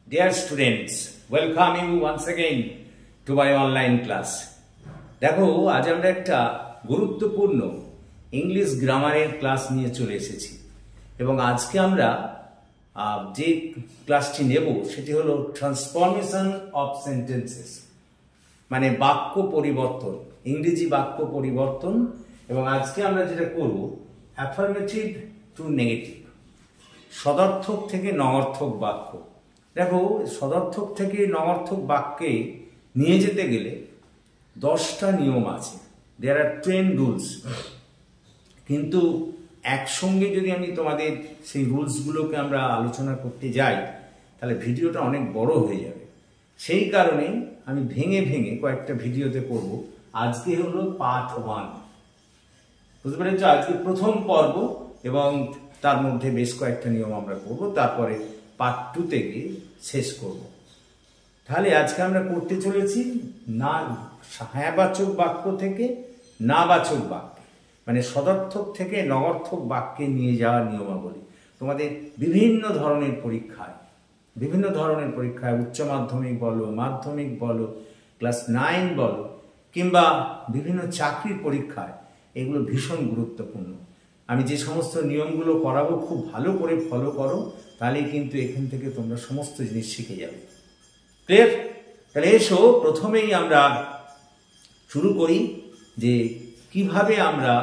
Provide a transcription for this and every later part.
Dear students, welcome you once again to my online class. দেখো আজ আমরা একটা গুরুত্বপূর্ণ ইংলিশ গ্রামারের ক্লাস নিয়ে চলে এসেছি এবং আজকে আমরা যে ক্লাসটি নেব সেটি হলো ট্রান্সফরমেশন অফ সেন্টেন্সেস, মানে বাক্য পরিবর্তন, ইংরেজি বাক্য পরিবর্তন। এবং আজকে আমরা যেটা করব অ্যাফার্মেটিভ টু নেগেটিভ, সদর্থক থেকে নঅর্থক বাক্য। দেখো সদর্থক থেকে নঅর্থক বাক্যে নিয়ে যেতে গেলে 10টা নিয়ম আছে, দেয়ার আর 10 রুলস। কিন্তু একসঙ্গে যদি আমি তোমাদের সেই রুলসগুলোকে আমরা আলোচনা করতে যাই তাহলে ভিডিওটা অনেক বড় হয়ে যাবে। সেই কারণেই আমি ভেঙে ভেঙে কয়েকটা ভিডিওতে করব। আজকে হলো পার্ট 1, বুঝতে পেরেছ? আজকে প্রথম পর্ব এবং তার মধ্যে বেশ কয়েকটা নিয়ম আমরা করব, তারপরে পার্ট 2 গিয়ে শেষ করব। তাহলে আজকে আমরা করতে চলেছি না হ্যাঁবাচক বাক্য থেকে নাবাচক বাক্যে, মানে সদর্থক থেকে নঅর্থক বাক্যে নিয়ে যাওয়ার নিয়মাবলী। তোমাদের বিভিন্ন ধরনের পরীক্ষায় উচ্চ মাধ্যমিক বলো, মাধ্যমিক বলো, ক্লাস 9 বলো, কিংবা বিভিন্ন চাকরির পরীক্ষায় এগুলো ভীষণ গুরুত্বপূর্ণ। আমি যে সমস্ত নিয়মগুলো করাবো খুব ভালো করে ফলো করো, তাহলেই কিন্তু এখান থেকে তোমরা সমস্ত জিনিস শিখে যাবে। ক্লিয়ার? তাহলে এসো প্রথমেই আমরা শুরু করি যে কিভাবে আমরা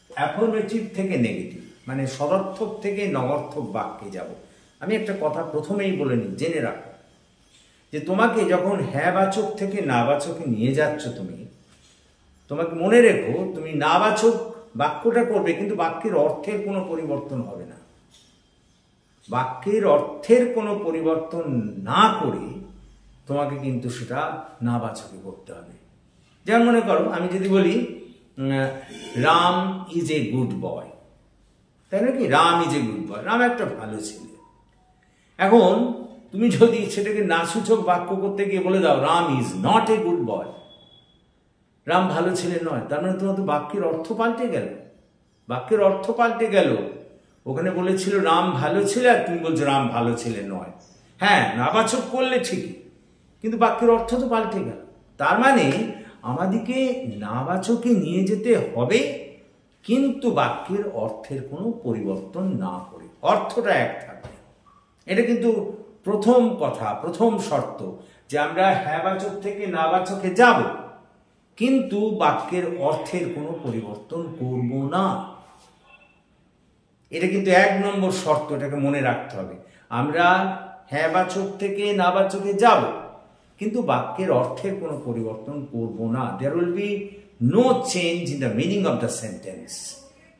অ্যাফার্মেটিভ থেকে নেগেটিভ, মানে সদর্থক থেকে নঅর্থক বাক্যে যাব। আমি একটা কথা প্রথমেই বলে নিই, জেনে রাখো যে তোমাকে যখন হ্যাঁবাচক থেকে নাবাচকে নিয়ে যাচ্ছ, তোমাকে মনে রেখো তুমি নাবাচক বাক্যটা করবে, কিন্তু বাক্যের অর্থের কোনো পরিবর্তন হবে না। বাক্যের অর্থের কোনো পরিবর্তন না করে তোমাকে কিন্তু সেটা নাবাচকে করতে হবে। যেমন মনে করো আমি যদি বলি Ram is a good boy, তাই নাকি? Ram is a good boy, Ram একটা ভালো ছেলে। এখন তুমি যদি সেটাকে নাসূচক বাক্য করতে গিয়ে বলে দাও Ram is not a good boy, Ram ভালো ছেলে নয়, তার মানে তোমার তো বাক্যের অর্থ পাল্টে গেল। বাক্যের অর্থ পাল্টে গেল। ওখানে বলেছিল রাম ভালো ছেলে, আর তুমি বলছো রাম ভালো ছেলে নয়। হ্যাঁ, নাবাচক করলে ঠিকই, কিন্তু বাক্যের অর্থ তো পাল্টে গেল। তার মানে আমাদেরকে নাবাচকে নিয়ে যেতে হবে, কিন্তু বাক্যের অর্থের কোনো পরিবর্তন না করে, অর্থটা এক থাকবে। এটা কিন্তু প্রথম কথা, প্রথম শর্ত, যে আমরা হ্যাঁবাচক থেকে নাবাচকে যাব, কিন্তু বাক্যের অর্থের কোনো পরিবর্তন করব না। এটা কিন্তু 1 নম্বর শর্ত, এটাকে মনে রাখতে হবে। আমরা হ্যাঁবাচক থেকে নাবাচকে যাব, কিন্তু বাক্যের অর্থের কোনো পরিবর্তন করব না। There will be no change in the meaning of the sentence.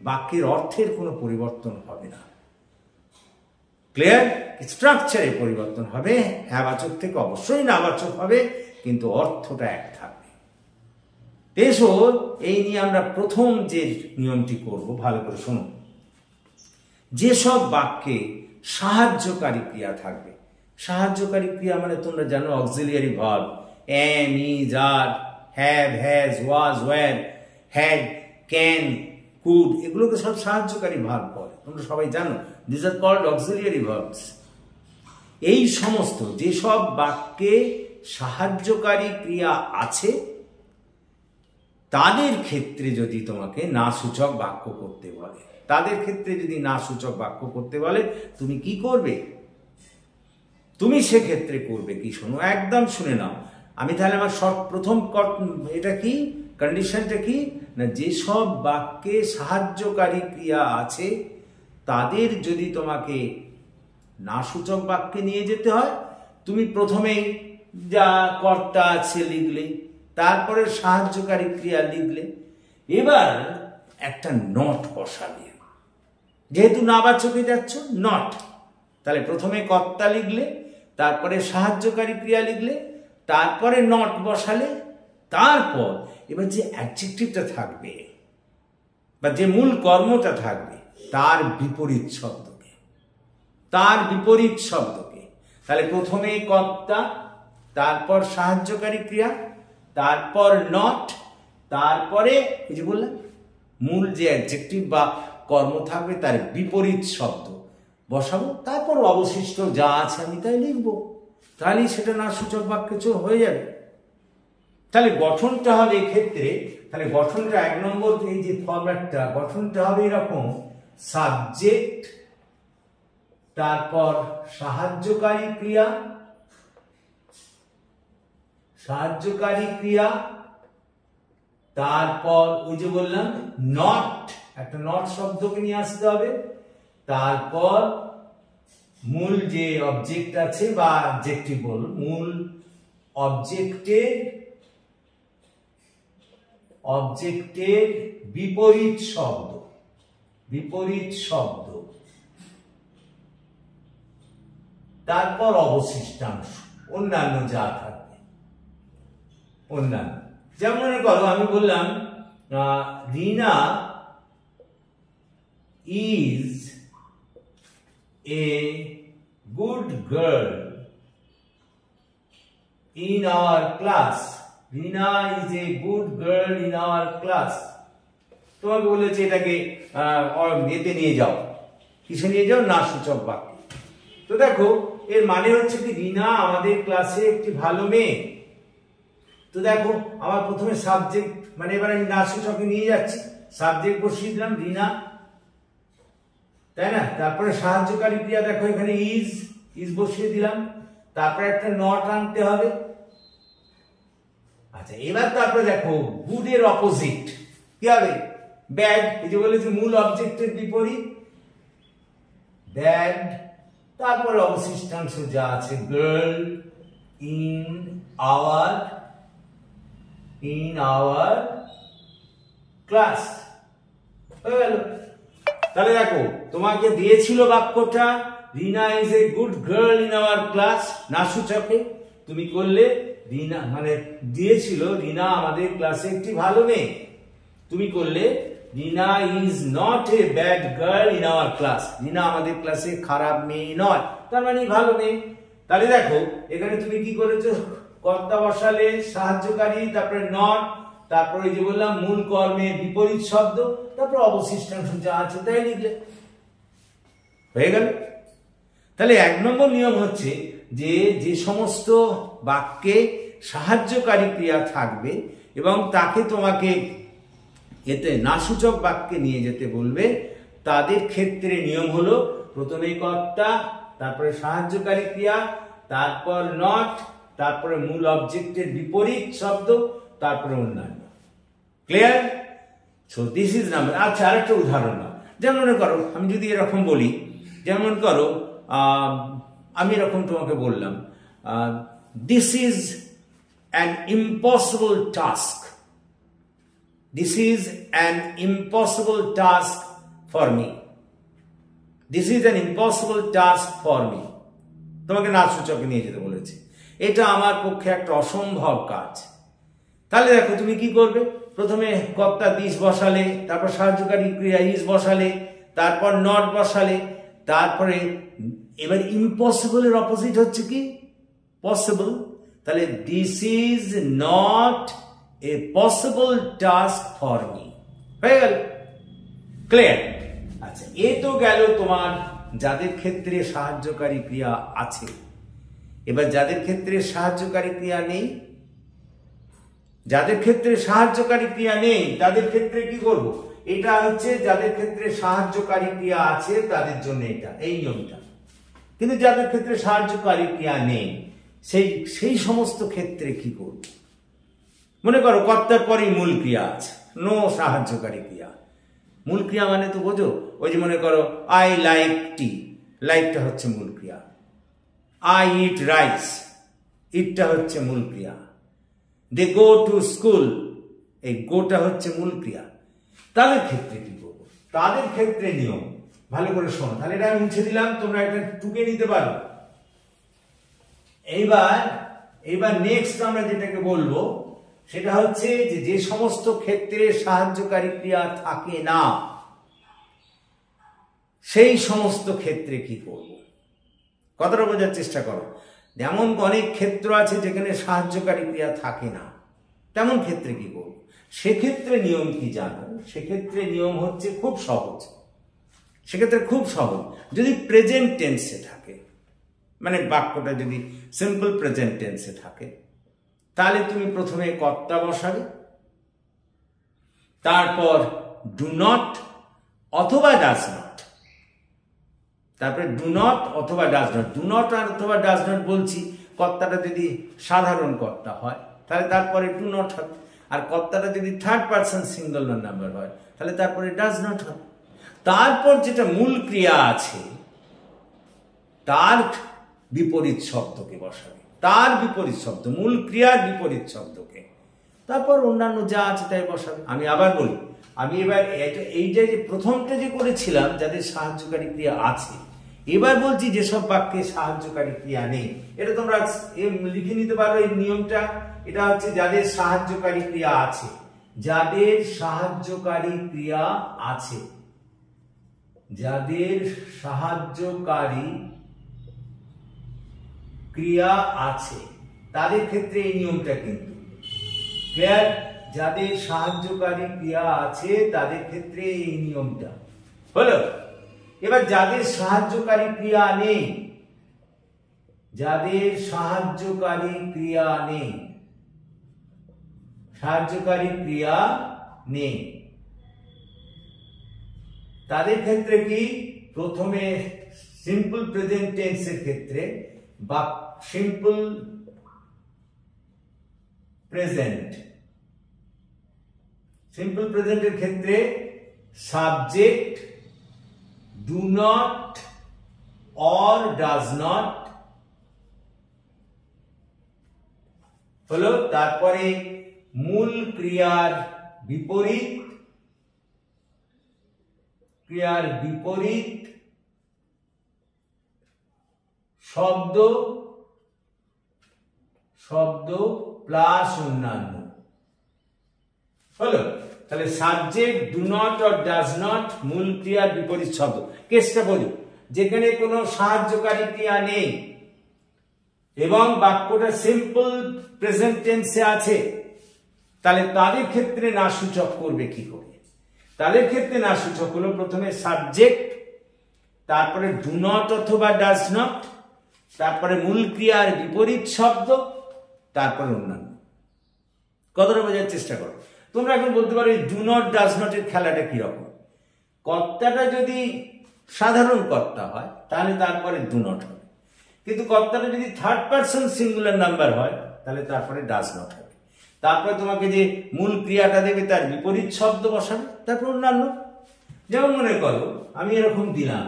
বাক্যের অর্থের কোনো পরিবর্তন হবে না। ক্লিয়ার? স্ট্রাকচারে পরিবর্তন হবে, হ্যাঁবাচক থেকে অবশ্যই নাবাচক হবে, কিন্তু অর্থটা এক থাকবে। এসো এই নিয়ে আমরা প্রথম যে নিয়মটি করব, ভালো করে শোনো। যেসব বাক্যে সাহায্যকারী ক্রিয়া থাকবে, সাহায্যকারী ক্রিয়া মানে তোমরা জানো auxiliary verb, am, is, are, have, has, was, were, had, can, could, এগুলোকে সব সাহায্যকারী ভার্ব বলে, তোমরা সবাই জানো। This are called auxiliary verbs. এই সমস্ত যেসব বাক্যে সাহায্যকারী ক্রিয়া আছে তাদের ক্ষেত্রে যদি তোমাকে নাসূচক বাক্য করতে বলে, তুমি কি করবে? তুমি সেক্ষেত্রে করবে কি? শোনো, একদম শুনে নাও। আমি তাহলে আমার প্রথম এটা কি কন্ডিশনটা কি না, যেসব বাক্যে সাহায্যকারী ক্রিয়া আছে তাদের যদি তোমাকে নাসূচক বাক্যে নিয়ে যেতে হয়, তুমি প্রথমেই যা কর্তা আছে লিখলে, তারপরে সাহায্যকারী ক্রিয়া লিখলে, এবার একটা নট বসাবে। যেহেতু নাবাচকে যাচ্ছ, নট, তাহলে প্রথমে কর্তা লিখলে, তারপরে সাহায্যকারী ক্রিয়া লিখলে, তারপরে নট বসালে, তারপর এবার যে অ্যাডজেক্টিভটা থাকবে বা যে মূল কর্মটা থাকবে তার বিপরীত শব্দকে, তাহলে প্রথমে কর্তা, তারপর সাহায্যকারী ক্রিয়া, তারপর নট, তারপরে এই যে বললাম মূল যে অ্যাডজেক্টিভ বা কর্ম থাকবে তার বিপরীত শব্দ। বসাবো, তারপর অবশিষ্ট যা আছে আমি তাই লিখবো, তাহলেই সেটা না সূচক বাক্যে হয়ে যাবে। তাহলে গঠনটা হবে এক্ষেত্রে, তাহলে গঠনটা 1 নম্বর এই যে ফরম্যাটটা, গঠনটা হবে এরকম: সাবজেক্ট, তারপর সাহায্যকারী ক্রিয়া, তারপর ওই যে বললাম নট, একটা নট শব্দকে নিয়ে আসতে হবে, তারপর মূল যে অবজেক্ট আছে বা অবজেক্টিভ বল, মূল অবজেক্টের বিপরীত শব্দ, তারপর অবশিষ্টাংশ, অন্যান্য যা থাকবে অন্যান্য। যেমন মনে করো আমি বললাম Rina is a good girl in our class. Rina is a good girl in our class. তোমাকে বলেছে এটাকে এতে নিয়ে যাও, কিসে নিয়ে যাও? না সূচক বাক্যে। তো দেখো এর মানে হচ্ছে কি রিনা আমাদের ক্লাসে একটি ভালো মেয়ে। তো দেখো আমার প্রথমে সাবজেক্ট, মানে এবার আমি না সূচকে নিয়ে যাচ্ছি, সাবজেক্ট বসিয়ে দিলাম রিনা, তাই না? তারপরে সাহায্যকারী ক্রিয়া দেখো এখানে ইজ বসিয়ে দিলাম, তারপরে একটা নট আনতে হবে। আচ্ছা এবার তারপরে দেখো গুড এর অপোজিট কি হবে? ব্যাড। এই যে বলেছি মূল অবজেক্টের বিপরীত ব্যাড, তারপরে অবশিষ্টাংশ যা আছে গার্ল ইন আওয়ার ক্লাস, হয়ে গেল। তাহলে দেখো তোমাকে দিয়েছিল বাক্যটা Rina is a good girl in our class না সূচকে, তুমি করলে রিনা, মানে দিয়েছিল রিনা আমাদের ক্লাসে একটি ভালো মেয়ে, তুমি করলে Rina is not a bad girl in our class. Rina আমাদের ক্লাসে খারাপ মেয়ে নয়, তার মানে ভালো মেয়ে। তাহলে দেখো এখানে তুমি কি করেছো? কর্তা বসালে, সাহায্যকারী, তারপরে নট, তারপরে যে বললাম মূল কর্মের বিপরীত শব্দ, তারপর অবশিষ্টাংশ যা আছে তাই লিখলে, হয়ে গেল। তাহলে 1 নম্বর নিয়ম হচ্ছে যে সমস্ত বাক্যে সাহায্যকারী ক্রিয়া থাকবে এবং তাকে তোমাকে এতে নাসূচক বাক্যে নিয়ে যেতে বলবে, তাদের ক্ষেত্রে নিয়ম হলো প্রথমে কর্তা, তারপরে সাহায্যকারী ক্রিয়া, তারপর নট, তারপরে মূল অবজেক্টের বিপরীত শব্দ, তারপরে অন্যান্য। Clear? So this is number. আচ্ছা আরেকটা উদাহরণ নাও। যেমন মনে করো আমি যদি এরকম বলি, যেমন করো আমি এরকম তোমাকে বললাম this is an impossible task. This is an impossible task for me. This is an impossible task for me. তোমাকে না সূচকে নিয়ে যেতে বলেছে, এটা আমার পক্ষে একটা অসম্ভব কাজ। তাহলে দেখো তুমি কি করবে? প্রথমে কর্তা দিস বসালে, তারপর সাহায্যকারী ক্রিয়া ইজ বসালে, তারপর নট বসালে, তারপরে এবার ইম্পসিবল এর অপোজিট হচ্ছে কি? পসিবল। তাহলে this is not a possible task for me, হয়ে গেল। ক্লিয়ার? আচ্ছা এ তো গেল তোমার যাদের ক্ষেত্রে সাহায্যকারী ক্রিয়া আছে। এবার যাদের ক্ষেত্রে সাহায্যকারী ক্রিয়া নেই, যাদের ক্ষেত্রে সাহায্যকারী ক্রিয়া নেই তাদের ক্ষেত্রে কি করব? এটা হচ্ছে যাদের ক্ষেত্রে সাহায্যকারী ক্রিয়া আছে তাদের জন্য এটা, এই নিয়মটা। কিন্তু যাদের ক্ষেত্রে সাহায্যকারী ক্রিয়া নেই সেই সমস্ত ক্ষেত্রে কি করব? মনে করো কর্তার পরেই মূল ক্রিয়া আছে, নো সাহায্যকারী ক্রিয়া। মূল ক্রিয়া মানে তো বোঝো, ওই যে মনে করো আই লাইক টি, লাইকটা হচ্ছে মূল ক্রিয়া। আই ইট রাইস, ইটটা হচ্ছে মূল ক্রিয়া। দে গো টু স্কুল, এই গোটা হচ্ছে মূল ক্রিয়া। তাদের ক্ষেত্রে কি করবো? তাদের ক্ষেত্রে নিয়ম ভালো করে শোনো। তাহলে এটা আমি মুছে দিলাম, তোমরা এটা টুকে নিতে পারো। এইবার নেক্সট আমরা যেটাকে বলবো সেটা হচ্ছে যে সমস্ত ক্ষেত্রে সাহায্যকারী ক্রিয়া থাকে না সেই সমস্ত ক্ষেত্রে কি করব? কথাটা বোঝার চেষ্টা করো। যেমন অনেক ক্ষেত্র আছে যেখানে সাহায্যকারী ক্রিয়া থাকে না, তেমন ক্ষেত্রে কি করব? সেক্ষেত্রে নিয়ম কি জানো? সেক্ষেত্রে নিয়ম হচ্ছে খুব সহজ। সেক্ষেত্রে খুব সহজ। যদি প্রেজেন্ট টেন্সে থাকে, মানে বাক্যটা যদি সিম্পল প্রেজেন্ট টেন্সে থাকে, তাহলে তুমি প্রথমে কর্তা বসাবে, তারপর ডু নট অথবা ডাজ নট, তারপরে ডু নট অথবা ডাজ নট। ডু নট আর অথবা ডাজ নট বলছি, কর্তাটা যদি সাধারণ কর্তা হয় তাহলে তারপরে ডু নট হবে, আর কর্তাটা যদি থার্ড পারসন সিঙ্গুলার নাম্বার হয় তাহলে তারপরে ডাজ নট হবে। তারপর যেটা মূল ক্রিয়া আছে তার বিপরীত শব্দকে বসাবে, তার বিপরীত শব্দ, মূল ক্রিয়ার বিপরীত শব্দকে, তারপর অন্যান্য যা আছে তাই বসাবে। আমি আবার বলি, আমি এবার এইটা যে প্রথমটা যে করেছিলাম যাদের সাহায্যকারী ক্রিয়া আছে, এবার বলছি যেসব বাক্যে সাহায্যকারী ক্রিয়া নেই, এটা তোমরা লিখে নিতে পারো এই নিয়মটা। এটা হচ্ছে যাদের সাহায্যকারী ক্রিয়া আছে, যাদের সাহায্যকারী ক্রিয়া আছে, যাদের সাহায্যকারী ক্রিয়া আছে তাদের ক্ষেত্রে এই নিয়মটা কিন্তু ক্লিয়ার। যাদের সাহায্যকারী ক্রিয়া আছে তাদের ক্ষেত্রে এই নিয়মটা হলো। এবার যাদের সাহায্যকারী ক্রিয়া নেই, যাদের সাহায্যকারী ক্রিয়া নেই, সাহায্যকারী ক্রিয়া নেই, তাদের ক্ষেত্রে কি প্রথমে সিম্পল প্রেজেন্ট টেন্সের ক্ষেত্রে বা সিম্পল প্রেজেন্ট, সিম্পল প্রেজেন্টের ক্ষেত্রে subject do not or does not হলো, তারপরে মূল ক্রিয়ার বিপরীত, ক্রিয়ার বিপরীত শব্দ, শব্দ প্লাস অন্যান্য হলো। তাহলে subject do not or does not, মূল ক্রিয়ার বিপরীত শব্দ। কেসটা বলি, যেখানে কোনো সাহায্যকারী ক্রিয়া নেই এবং বাক্যটা সিম্পল প্রেজেন্ট টেন্সে আছে, তাহলে তাদের ক্ষেত্রে না সূচক করবে কি করে? তাদের ক্ষেত্রে না সূচক হলো প্রথমে সাবজেক্ট, তারপরে ডু নট অথবা ডাজ নট, তারপরে মূল ক্রিয়ার বিপরীত শব্দ, তারপরে অন্যান্য। কতটা বোঝার চেষ্টা করো। তোমরা এখন বলতে পারো এই ডু নট ডাজ নট এর খেলাটা কিরকম। কর্তাটা যদি সাধারণ কর্তা হয় তাহলে তারপরে ডু নট হবে, কিন্তু কর্তাটা যদি থার্ড পারসন সিঙ্গুলার নাম্বার হয় তাহলে তারপরে ডাজ নট হবে। তারপরে তোমাকে যে মূল ক্রিয়াটা দেবে তার বিপরীত শব্দ বসাবে, তারপর অন্যান্য। যেমন মনে করো আমি এরকম দিলাম,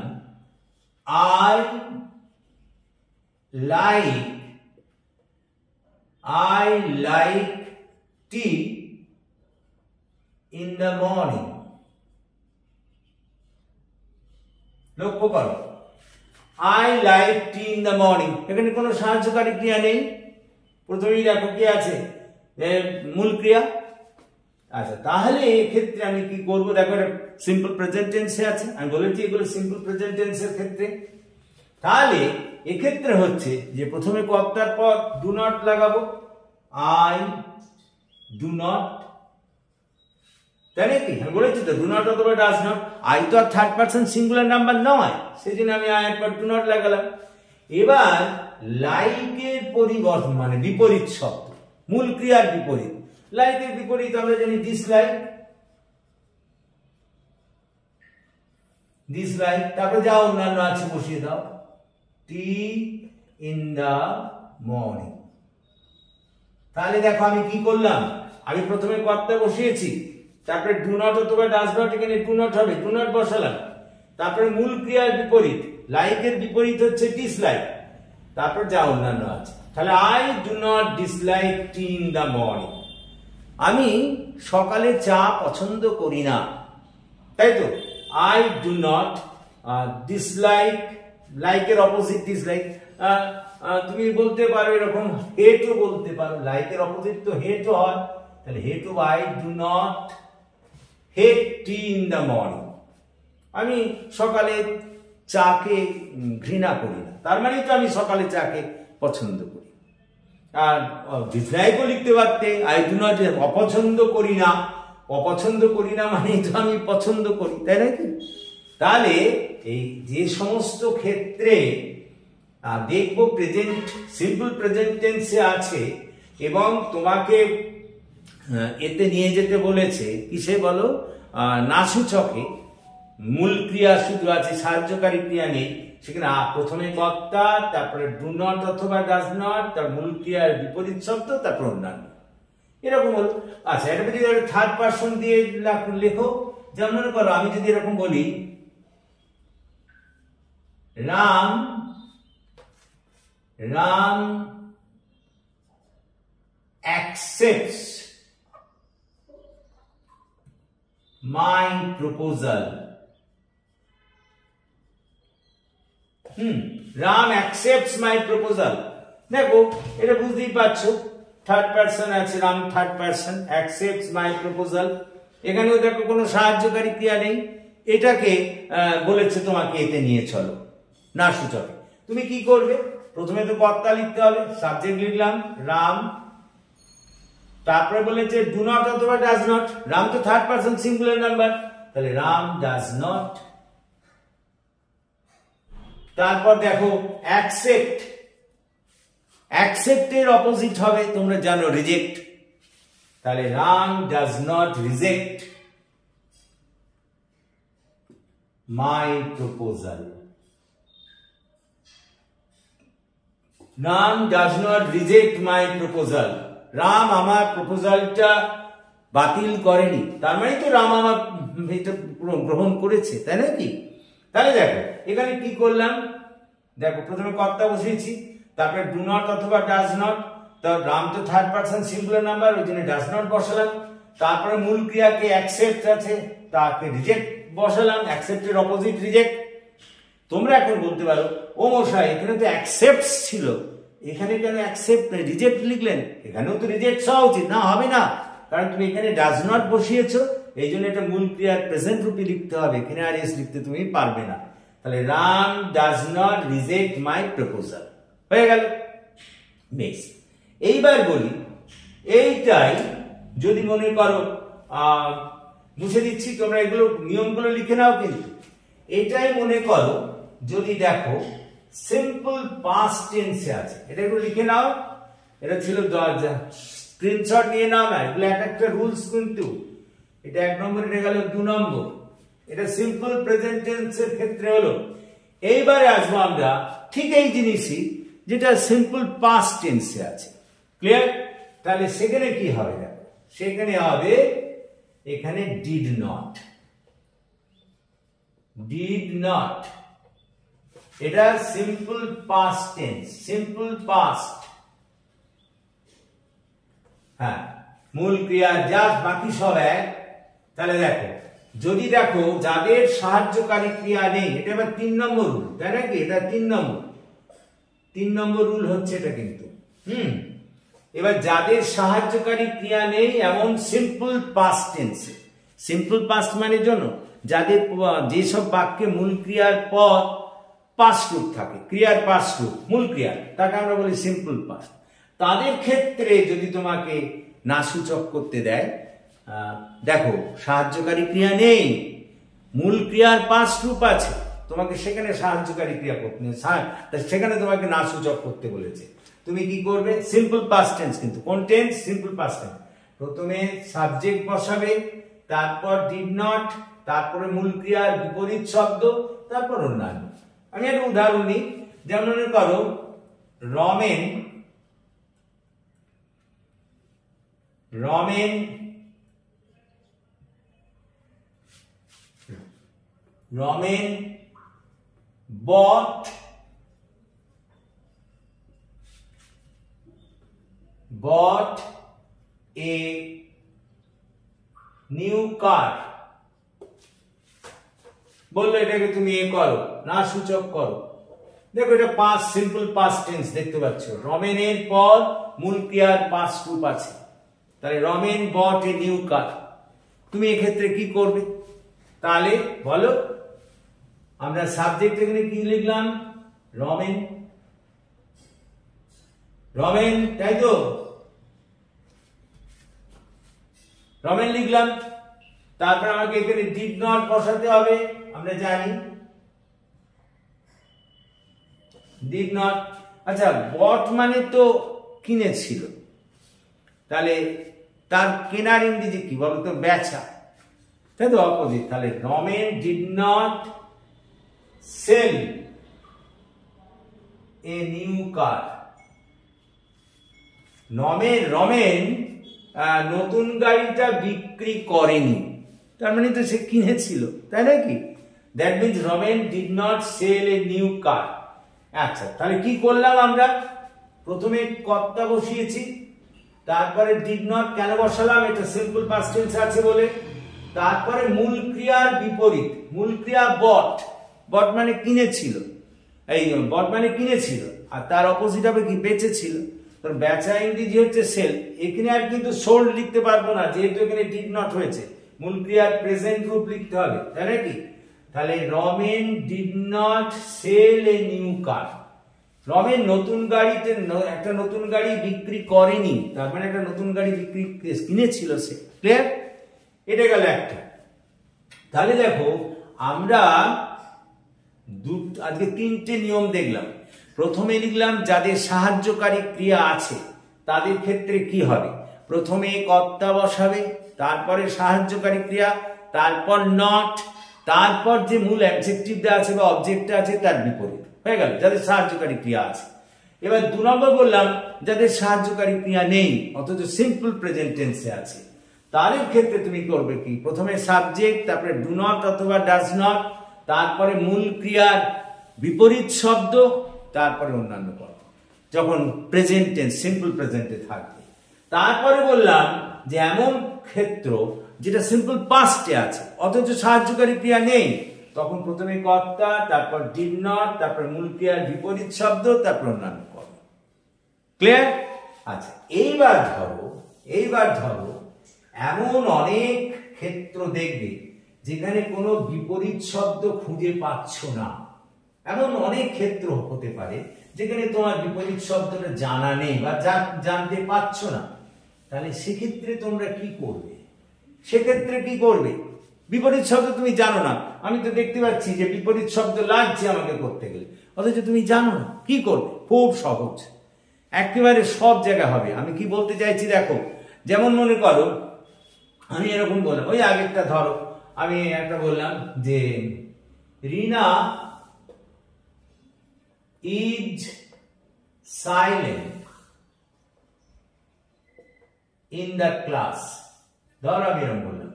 I like tea in the morning. লক্ষ্য করো, I like tea in the morning, এখানে কোনো সাহায্যকারী ক্রিয়া নেই। প্রথমেই দেখো কি আছে, মূল ক্রিয়া। আচ্ছা, তাহলে এক্ষেত্রে আমি কি করব? দেখো সিম্পল প্রেজেন্ট টেন্সে আছে, আমি বলেছি এগুলো সিম্পল প্রেজেন্ট টেন্সের ক্ষেত্রে। তাহলে এক্ষেত্রে হচ্ছে যে প্রথমে কর্তার পর ডু নট লাগাবো, আই ডু নট, তাই নাকি? আমি বলেছি তো ডু নট অথবা ডাজ নট। আই তো আর থার্ড পারসন সিঙ্গুলার নাম্বার নয়, সেই জন্য আমি আই এর পর ডু নট লাগালাম। এবার লাইকের পরিবর্তন মানে বিপরীত শব্দ, মূল ক্রিয়ার বিপরীত। লাইকের বিপরীত আমরা জানি ডিসলাইক, ডিসলাইক। তারপরে যা অন্যান্য আছে বসিয়ে দাও, টি ইন দা মর্নিং। তাহলে দেখো আমি কি করলাম, আমি প্রথমে কর্তা বসিয়েছি, তারপরে ডু নট অথবা ডাজ নট, এখানে ডু নট হবে, ডু নট বসালাম। তারপরে মূল ক্রিয়ার বিপরীত, লাইকের বিপরীত হচ্ছে ডিসলাইক, তারপর যা অন্যান্য আছে। তাহলে I do not dislike tea in the morning. আমি সকালে চা পছন্দ করি না, তাই তো? আই ডু নট ডিসলাইক, লাইকের অপোজিট ডিসলাইক। তুমি বলতে পারো এরকম হেটও বলতে পারো, লাইকের অপোজিট তো হেটও হয়। তাহলে হেট ও I do not hate tea in the morning. আমি সকালে চাকে ঘৃণা করি না, তার মানে তো আমি সকালে চাকে পছন্দ করি। আর ডিসলাইকও লিখতে পারতে, আই ডু নট অপছন্দ করি না, অপছন্দ করি না মানে তো আমি পছন্দ করি, তাই নাকি? তাহলে এই যে সমস্ত ক্ষেত্রে দেখবো প্রেজেন্ট সিম্পল প্রেজেন্ট টেন্সে আছে এবং তোমাকে এতে নিয়ে যেতে বলেছে কিসে বলো, নাসূচকে, মূল ক্রিয়া শুধু আছে, সাহায্যকারী ক্রিয়া নেই, সেখানে প্রথমে কর্তা, তারপরে ডু নট অথবা ডাজ নট, তার মূল ক্রিয়ার বিপরীত শব্দ, তারপর অন্যান্য, এরকম হলো। আচ্ছা, এটা যদি থার্ড পারসন দিয়ে লেখো, যেমন মনে করো আমি যদি এরকম বলি, Ram accepts my proposal. Ram accepts my proposal. দেখো এটা বুঝতেই পারছো, থার্ড পারসন আছে, Ram third person, accepts my proposal। এখানেও দেখো কোনো সাহায্যকারী ক্রিয়া নেই, এটাকে বলেছে তোমাকে এতে নিয়ে চলো, না সূচকে। তুমি কি করবে, প্রথমে তো কর্তা লিখতে হবে, সাবজেক্ট লিখলাম রাম, তারপরে বলেছে ডু নট অথবা ডাজ নট, রাম তো থার্ড পারসন সিঙ্গুলার নাম্বার, তাহলে রাম ডাজ নট। তারপর দেখো অ্যাকসেপ্ট, অ্যাকসেপ্টের অপোজিট হবে তোমরা জানো রিজেক্ট, তাহলে Ram does not reject my proposal. Ram does not reject my proposal, Ram আমার প্রপোজালটা বাতিল করেনি, তার মানে তো রাম আমার এটা গ্রহণ করেছে, তাই নাকি? তাহলে দেখো এখানে কি করলাম, দেখো প্রথমে কর্তা বসিয়েছি, তারপরে ডু নট অথবা ডাজ নট, তো রাম তো থার্ড পারসন সিঙ্গুলার নাম্বার, ওই জন্য ডাজ নট বসালাম, তারপরে মূল ক্রিয়াকে অ্যাকসেপ্ট আছে, তাকে রিজেক্ট বসালাম, অ্যাকসেপ্টের অপোজিট রিজেক্ট। তোমরা এখন বলতে পারো, ও মশাই এখানে তো অ্যাকসেপ্ট ছিল, এখানে কেন অ্যাকসেপ্ট রিজেক্ট লিখলেন? এখানেও তো রিজেক্ট হওয়া উচিত, না হবে না, কারণ তুমি এখানে ডাজ নট বসিয়েছো, এই জন্য এটা মূল ক্রিয়ার প্রেজেন্ট রূপে লিখতে হবে, এখানে আর এস লিখতে তুমি পারবে না। তাহলে Ram does not reject my proposal হয়ে গেল। বেশ, এইবার বলি, এইটাই যদি মনে করো, মুছে দিচ্ছি, তোমরা এগুলো নিয়মগুলো লিখে নাও, কিন্তু এটাই মনে করো যদি দেখো সিম্পল পাস্ট টেন্সে আছে, এটা একটু লিখে নাও, এটা ছিল স্ক্রিনশট নিয়ে নাও না, এগুলো এক একটা রুলস, কিন্তু এটা 1 নম্বর, এটা গেল 2 নম্বর, এটা সিম্পল প্রেজেন্ট টেন্সের ক্ষেত্রে হলো। এইবারে আসবো আমরা ঠিক এই জিনিসই যেটা সিম্পল পাস্ট টেন্সে আছে, ক্লিয়ার? তাহলে সেখানে কি হবে, দেখো সেখানে হবে, এখানে ডিড নট, ডিড নট, এটা simple past tense, simple past, হ্যাঁ, মূল ক্রিয়া জাস্ট, বাকি সব এক। তাহলে দেখো যদি দেখো যাদের সাহায্যকারী ক্রিয়া নেই, এটা এবার 3 নম্বর রুল, তাই নাকি? এটা 3 নম্বর রুল হচ্ছে এটা, কিন্তু এবার যাদের সাহায্যকারী ক্রিয়া নেই এমন সিম্পল পাস্ট টেন্সে, সিম্পল পাস্ট মানে জন্য যাদের যেসব বাক্যে মূল ক্রিয়ার পর পাস্ট রূপ থাকে, ক্রিয়ার পাস্ট রূপ মূল ক্রিয়া, তাকে আমরা বলি সিম্পল পাস্ট। তাদের ক্ষেত্রে যদি তোমাকে নাসূচক করতে দেয়, দেখো সাহায্যকারী ক্রিয়া নেই, মূল ক্রিয়ার পাস্ট রূপ আছে, তোমাকে সেখানে সাহায্যকারী ক্রিয়া করতে, সেখানে তোমাকে নাসূচক করতে বলেছে, তুমি কি করবে? সিম্পল পাস্ট টেন্স, কিন্তু কোন টেন্স? Simple past tense. প্রথমে সাবজেক্ট বসাবে, তারপর ডিড নট, তারপরে মূল ক্রিয়ার বিপরীত শব্দ, তারপর অন্যান্য। আমি একটা উদাহরণ নিই, যেমন মনে করো Ramen, Ramen Ramen bought a new car, বললো এটাকে তুমি এ করো, না সূচক করো। দেখো এটা পাস্ট, সিম্পল পাস্ট টেন্স, দেখতে পাচ্ছ রমেনের পর মূল ক্রিয়ার পাস্ট রূপ আছে, তাহলে Ramen bought a new car। তুমি এক্ষেত্রে কি করবে? তাহলে বলো, আমরা সাবজেক্ট এখানে কি লিখলাম? রমেন, রমেন, তাই তো? রমেন লিখলাম, তারপর আমাকে এখানে ডিড নট বসাতে হবে, আমরা জানি, ডিড নট। আচ্ছা, বট মানে তো কিনেছিল, তাহলে তার কেনার ইংরেজি কি বলতো? বেচা, তাই তো? অপোজিট। তাহলে Ramen did not sell a new car. Ramen নতুন গাড়িটা বিক্রি করেনি, তার মানে তো সে কিনেছিল, তাই নাকি? That means Ramen did not sell a new car. আচ্ছা, তাহলে কি করলাম আমরা? প্রথমে কর্তা বসিয়েছি, তারপরে ডিড নট কেন বসালাম? এটা সিম্পল পাস্ট টেন্স আছে বলে। তারপরে মূল ক্রিয়ার বিপরীত, মূল ক্রিয়া বট, বট মানে কিনেছিল, এই বট মানে কিনেছিল, আর তার অপোজিট হবে কি? বেচেছিল। তোর বেচা ইংরেজি হচ্ছে সেল। এখানে আর কিন্তু সোল্ড লিখতে পারবো না, যেহেতু এখানে ডিড নট হয়েছে, মূল ক্রিয়ার প্রেজেন্ট রূপ লিখতে হবে, তাই নাকি? তাহলে Ramen did not sell a new car. Ramen নতুন গাড়িতে একটা নতুন গাড়ি বিক্রি করেনি, তার মানে একটা নতুন গাড়ি বিক্রি কিনেছিল সে। ক্লিয়ার? এটা গেল একটা। তাহলে দেখো, আমরা আজকে তিনটে নিয়ম দেখলাম। প্রথমে লিখলাম যাদের সাহায্যকারী ক্রিয়া আছে তাদের ক্ষেত্রে কি হবে? প্রথমে কর্তা বসাবে, তারপরে সাহায্যকারী ক্রিয়া, তারপর নট, তারপর যে মূল অ্যাডজেক্টিভটা আছে বা অবজেক্টটা আছে তার বিপরীত। হয়ে গেল যাদের সাহায্যকারী ক্রিয়া আছে। এবার 2 নম্বর বললাম যাদের সাহায্যকারী ক্রিয়া নেই অথচ সিম্পল প্রেজেন্ট টেন্সে আছে, তাদের ক্ষেত্রে তুমি করবে কি? প্রথমে সাবজেক্ট, তারপরে ডু নট অথবা ডাজ নট, তারপরে মূল ক্রিয়ার বিপরীত শব্দ, তারপরে অন্যান্য পদ, যখন প্রেজেন্ট টেন্স সিম্পল প্রেজেন্টে থাকবে। তারপরে বললাম যে এমন ক্ষেত্র যেটা সিম্পল পাস্টে আছে অথচ সাহায্যকারী ক্রিয়া নেই, তখন প্রথমে কর্তা, তারপর ডিড নট, তারপর মূল ক্রিয়ার বিপরীত শব্দ, তারপর অন্যান্য পদ। ক্লিয়ার? আচ্ছা, এইবার ধরো এমন অনেক ক্ষেত্র দেখবে যেখানে কোনো বিপরীত শব্দ খুঁজে পাচ্ছ না। এমন অনেক ক্ষেত্র হতে পারে যেখানে তোমার বিপরীত শব্দটা জানা নেই বা জানতে পাচ্ছ না। তাহলে সেক্ষেত্রে তোমরা কি করবে? বিপরীত শব্দ তুমি জানো না, আমি তো দেখতে পাচ্ছি যে বিপরীত শব্দ লাগছে আমাকে করতে গেলে, অথচ তুমি জানো না, কি করবে? খুব সহজ, একেবারে সব জায়গায় হবে। আমি কি বলতে চাইছি দেখো, যেমন মনে করো আমি এরকম বললাম, ওই আগেরটা ধরো, আমি একটা বললাম যে Rina is silent in the class. ধরো আমি এরকম বললাম,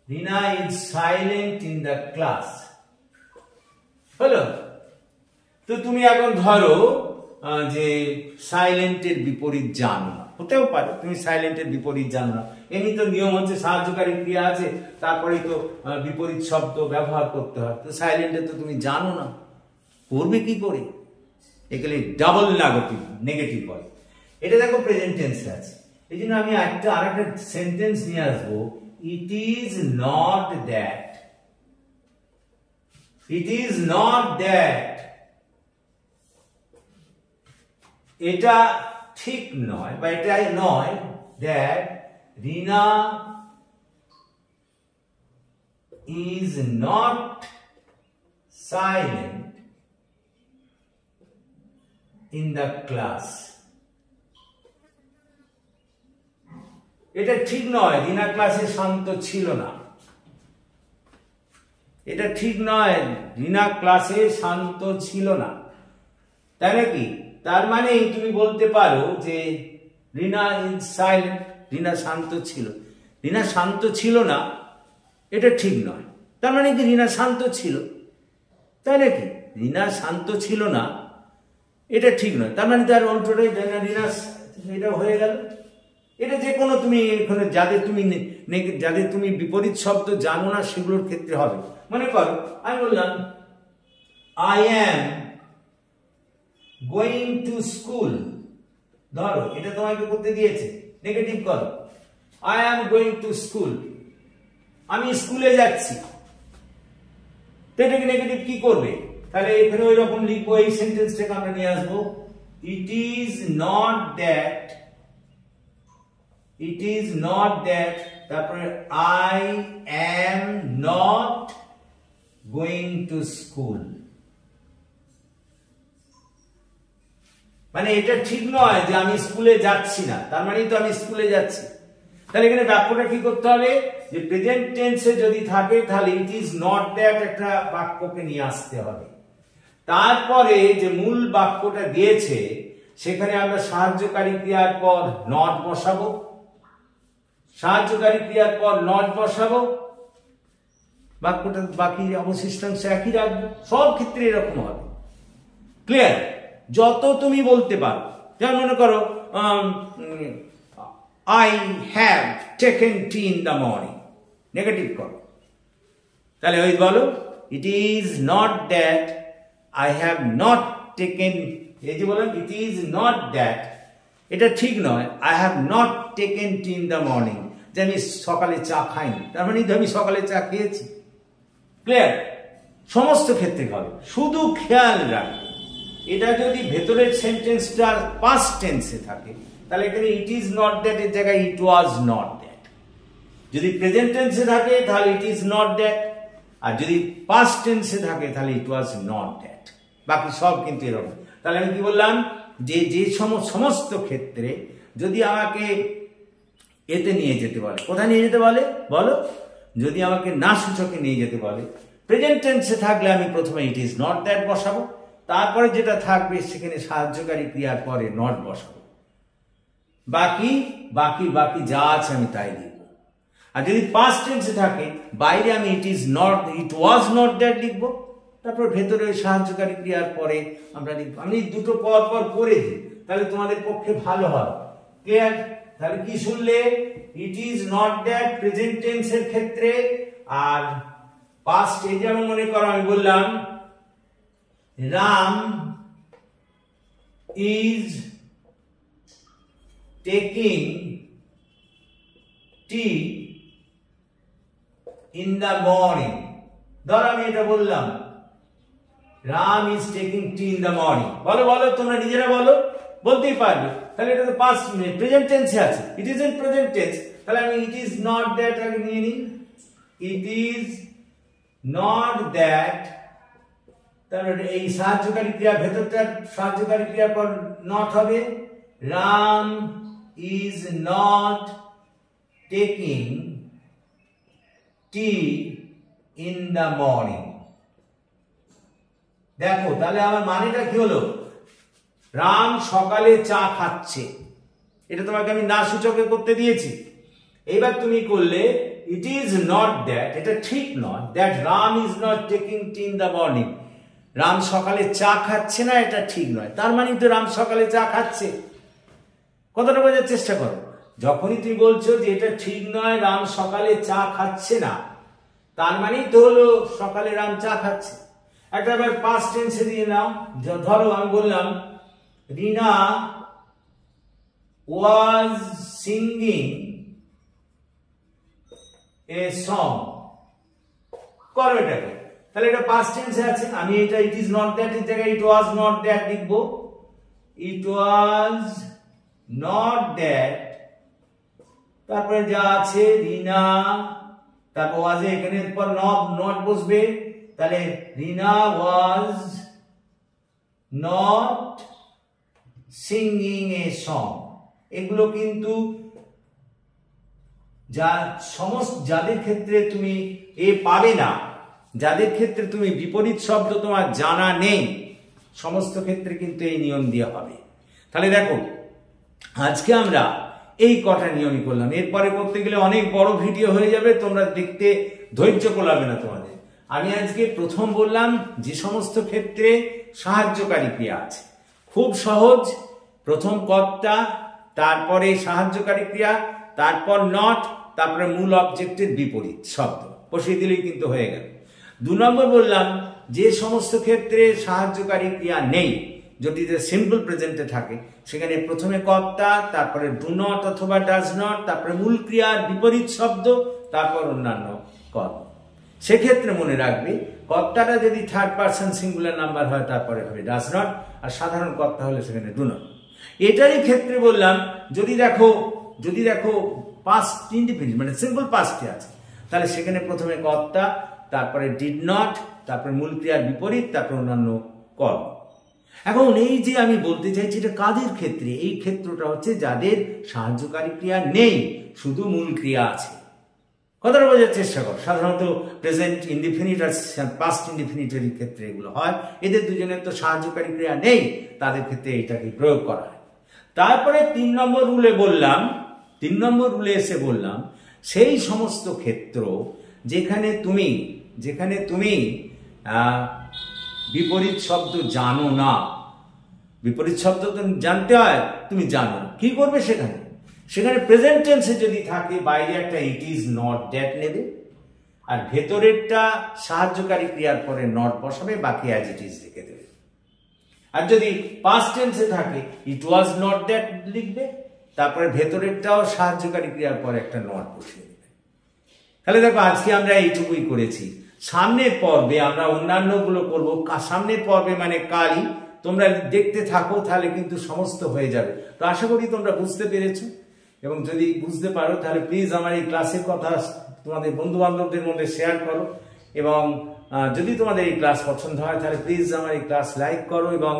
Rina is silent in the class. হলো? তো তুমি এখন ধরো যে সাইলেন্টের বিপরীত জানো না, হতেও পারে তুমি সাইলেন্টের বিপরীত জানো না। এমনি তো নিয়ম হচ্ছে সাহায্যকারী ক্রিয়া আছে, তারপরে তো বিপরীত শব্দ ব্যবহার করতে হয়। তো সাইলেন্টের তো তুমি জানো না, করবে কি করে? এগুলি ডাবল নেগেটিভ হয়। এটা দেখো প্রেজেন্ট টেন্সে আছে, এই জন্য আমি আরেকটা সেন্টেন্স নিয়ে আসবো। It is not that, it is not that, এটা ঠিক নয় বা এটাই নয়, that Rina is not silent in the class. এটা ঠিক নয়, রিনা ক্লাসে শান্ত ছিল না। এটা ঠিক নয়, রিনা ক্লাসে শান্ত ছিল না, তাই নাকি? তার মানে তুমি বলতে পারো যে রিনা ইজ সাইলেন্ট, রিনা শান্ত ছিল। রিনা শান্ত ছিল না এটা ঠিক নয়, তার মানে কি রিনা শান্ত ছিল, তাই নাকি? রিনা শান্ত ছিল না এটা ঠিক নয়, তার মানে তার উল্টোটাই রিনা, এটা হয়ে গেল। এটা যে কোনো তুমি এখানে যাদের তুমি বিপরীত শব্দ জানো না সেগুলোর ক্ষেত্রে হবে। মনে করো আমি বললাম I am going to school. ধরো এটা তোমাকে করতে দিয়েছে, নেগেটিভ করো, I am going to school, আমি স্কুলে যাচ্ছি। তো এটাকে নেগেটিভ কি করবে? তাহলে এখানে ওই রকম লিখবো, এই সেন্টেন্সটাকে আমরা নিয়ে আসবো, it is not that, it is not that, তারপরে I am not going to school. মানে এটা ঠিক নয় যে আমি স্কুলে যাচ্ছি না, তার মানে তো আমি স্কুলে যাচ্ছি। তাহলে এখানে বাক্যটা কি করতে হবে, যে প্রেজেন্ট টেন্সে যদি থাকে তাহলে ইট ইজ নট দ্যাট একটা বাক্যকে নিয়ে আসতে হবে। তারপরে যে মূল বাক্যটা দিয়েছে সেখানে আমরা সাহায্যকারী ক্রিয়ার পর নট বসাবো, সাহায্যকারী ক্রিয়ার পর নট বসাবো, বাক্যটা বাকি অবশিষ্টাংশ একই রাখবো। সব ক্ষেত্রে এরকম হবে। ক্লিয়ার? যত তুমি বলতে পারো, যেমন মনে করো I have taken tea in the morning, negative করো, তাহলে ওই বলো ইট is not that I have not taken, এই যে বললাম ইট ইজ নট দ্যাট, এটা ঠিক নয়, I have not taken tea in the morning, যে আমি সকালে চা খাইনি, তার মানে আমি সকালে চা খেয়েছি। ক্লিয়ার? সমস্ত ক্ষেত্রে হবে। শুধু খেয়াল রাখবে এটা যদি ভেতরের সেন্টেন্সটা পাস্ট টেন্সে থাকে তাহলে এখানে ইট ইজ নট দ্যাট এর জায়গায় ইট ওয়াজ নট দ্যাট, যদি প্রেজেন্ট টেন্সে থাকে তাহলে ইট ইজ নট দ্যাট, আর যদি পাস্ট টেন্সে থাকে তাহলে ইট ওয়াজ নট দ্যাট। বাকি সব কিন্তু এরকম। তাহলে আমি কি বললাম, যে যে সমস্ত ক্ষেত্রে যদি আমাকে এতে নিয়ে যেতে বলে, কোথায় নিয়ে যেতে বলে বলো, যদি আমাকে না সূচকে নিয়ে যেতে বলে, প্রেজেন্ট টেন্সে থাকলে আমি প্রথমে ইট ইজ নট দ্যাট বসাবো, তারপরে যেটা থাকবে সেখানে সাহায্যকারী ক্রিয়ার পরে নট বসাবো, বাকি বাকি বাকি যা আছে আমি তাই লিখব। আর যদি পাস্ট টেন্সে থাকে বাইরে আমি ইট is not, it was not that লিখবো, তারপর ভেতরে সাহায্যকারী ক্রিয়ার পরে আমরা লিখবো। আমি দুটো পর পর করে দিই, তাহলে তোমাদের পক্ষে ভালো হবে। ক্লিয়ার? তাহলে কি শুনলে, ইট ইজ নট দ্যাট প্রেজেন্ট টেন্সের ক্ষেত্রে, আর পাস্ট, এই যেমন মনে করো আমি বললাম Ram is taking tea in the morning, ধরো আমি এটা বললাম Ram is taking tea in the morning, বলো বলো তোমরা নিজেরা বলো, বলতেই পারবে। তাহলে এটা তো পাস্ট প্রেজেন্ট টেন্সে আছে, it is in present tense, তাহলে আমি ইট ইজ নট দ্যাট আগে নিয়ে নিই, ইট ইজ নট দ্যাট, তাহলে এই সাহায্যকারী ক্রিয়া ভেতরটার সাহায্যকারী ক্রিয়ার পর নট হবে, Ram is not taking tea in the morning. দেখো তাহলে আমার মানেটা কি হলো, রাম সকালে চা খাচ্ছে, এটা তোমাকে আমি না সূচকে করতে দিয়েছি। এবার তুমি করলে ইট ইজ নট দ্যাট, এটা ঠিক নয়, that Ram is not taking tea in the morning, Ram সকালে চা খাচ্ছে না, এটা ঠিক নয়, তার মানে তো রাম সকালে চা খাচ্ছে। কথাটা বোঝার চেষ্টা করো, যখনই তুমি বলছো যে এটা ঠিক নয় রাম সকালে চা খাচ্ছে না, তার মানেই তো হলো সকালে রাম চা খাচ্ছে। একটা আবার পাস্ট টেন্সে দিয়ে নাও, ধরো আমি বললাম রিনা ওয়াজ সিঙ্গিং এ সং, করো এটাকে, তাহলে এটা পাস্ট টেন্সে আছে, আমি এটা ইট ইজ নট দ্যাট এর জায়গায় ইট ওয়াজ নট দ্যাট লিখবো, ইট ওয়াজ নট দ্যাট, তারপরে যা আছে রিনা, তারপর ওয়াজে এখানে পর নট বসবে, তাহলে Rina was not singing a song. এগুলো কিন্তু যা সমস্ত যাদের ক্ষেত্রে তুমি এ পাবে না, যাদের ক্ষেত্রে তুমি বিপরীত শব্দ তোমার জানা নেই, সমস্ত ক্ষেত্রে কিন্তু এই নিয়ম দিয়ে হবে। তাহলে দেখো আজকে আমরা এই কটা নিয়মই করলাম, এরপরে করতে গেলে অনেক বড় ভিডিও হয়ে যাবে, তোমরা দেখতে ধৈর্য কোলাবে না তোমাদের। আমি আজকে প্রথম বললাম যে সমস্ত ক্ষেত্রে সাহায্যকারী ক্রিয়া আছে, খুব সহজ, প্রথম কর্তা, তারপরে সাহায্যকারী ক্রিয়া, তারপর নট, তারপরে মূল অবজেক্টের বিপরীত শব্দ বসিয়ে দিলেই কিন্তু হয়ে গেল। 2 নম্বর বললাম যে সমস্ত ক্ষেত্রে সাহায্যকারী ক্রিয়া নেই, যদি সিম্পল প্রেজেন্টে থাকে সেখানে প্রথমে কর্তা, তারপরে ডু নট অথবা ডাজ নট, তারপরে মূল ক্রিয়ার বিপরীত শব্দ, তারপর অন্যান্য কর্ম। সেক্ষেত্রে মনে রাখবে কর্তাটা যদি থার্ড পারসন সিঙ্গুলার নাম্বার হয় তারপরে হবে ডাজ নট, আর সাধারণ কর্তা হলে সেখানে ডু নট। এটারই ক্ষেত্রে বললাম যদি দেখো পাস্ট ইন্ডিপেন্ডেন্ট মানে সিম্পল পাস্টে আছে, তাহলে সেখানে প্রথমে কর্তা, তারপরে ডিড নট, তারপরে মূল ক্রিয়ার বিপরীত, তারপর অন্যান্য কর্ম। এখন এই যে আমি বলতে চাইছি এটা কাদের ক্ষেত্রে, এই ক্ষেত্রটা হচ্ছে যাদের সাহায্যকারী ক্রিয়া নেই, শুধু মূল ক্রিয়া আছে। কথাটা বোঝার চেষ্টা কর। সাধারণত প্রেজেন্ট ইনডিফিনিট আর পাস্ট ইনডিফিনিটের ক্ষেত্রে এগুলো হয়। এদের দুজনের তো সাহায্যকারী ক্রিয়া নেই, তাদের ক্ষেত্রে এটাকে প্রয়োগ করা হয়। তারপরে 3 নম্বর রুলে বললাম, 3 নম্বর রুলে এসে বললাম সেই সমস্ত ক্ষেত্র যেখানে তুমি বিপরীত শব্দ জানো না। বিপরীত শব্দ তো জানতে হয়, তুমি জানো না, কি করবে সেখানে প্রেজেন্ট টেন্সে যদি থাকে বাইরে একটা ইট ইজ নট দ্যাট নেবে, আর ভেতরেরটা সাহায্যকারী ক্রিয়ার পরে নট বসাবে, বাকি অ্যাজ ইট ইজ লিখে দেবে। আর যদি পাস্ট টেন্সে থাকে ইট ওয়াজ নট দ্যাট লিখবে, তারপরে ভেতরেরটাও সাহায্যকারী ক্রিয়ার পরে একটা নট বসিয়ে দেবে। তাহলে দেখো আজকে আমরা এইটুকুই করেছি। সামনের পর্বে আমরা অন্যান্যগুলো করবো। সামনের পর্বে মানে কালই, তোমরা দেখতে থাকো, তাহলে কিন্তু সমস্ত হয়ে যাবে। তো আশা করি তোমরা বুঝতে পেরেছো, এবং যদি বুঝতে পারো তাহলে প্লিজ আমার এই ক্লাসের কথা তোমাদের বন্ধু বান্ধবদের মধ্যে শেয়ার করো, এবং যদি তোমাদের এই ক্লাস পছন্দ হয় তাহলে প্লিজ আমার এই ক্লাস লাইক করো, এবং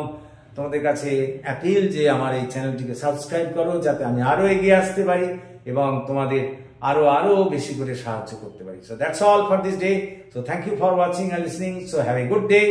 তোমাদের কাছে অ্যাপিল যে আমার এই চ্যানেলটিকে সাবস্ক্রাইব করো, যাতে আমি আরো এগিয়ে আসতে পারি এবং তোমাদের আরো বেশি করে সাহায্য করতে পারি। So that's all for this day. So thank you for watching and listening. So have a good day.